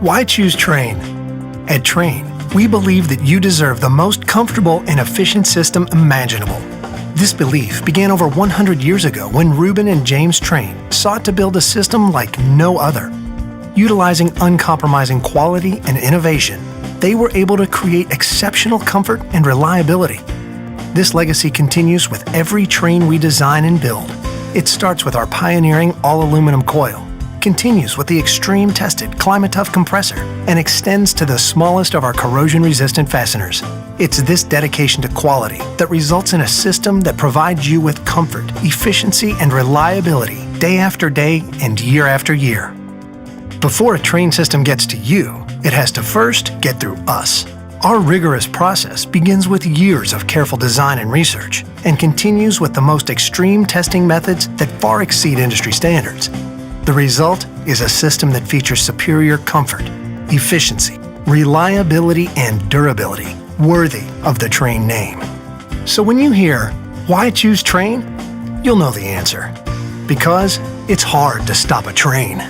Why choose Trane? At Trane, we believe that you deserve the most comfortable and efficient system imaginable. This belief began over 100 years ago when Reuben and James Trane sought to build a system like no other. Utilizing uncompromising quality and innovation, they were able to create exceptional comfort and reliability. This legacy continues with every Trane we design and build. It starts with our pioneering all-aluminum coil, continues with the extreme-tested climate-tough compressor, and extends to the smallest of our corrosion-resistant fasteners. It's this dedication to quality that results in a system that provides you with comfort, efficiency, and reliability day after day and year after year. Before a Trane system gets to you, it has to first get through us. Our rigorous process begins with years of careful design and research and continues with the most extreme testing methods that far exceed industry standards. The result is a system that features superior comfort, efficiency, reliability, and durability, worthy of the Trane name. So when you hear, "Why choose Trane?" you'll know the answer. Because it's hard to stop a train.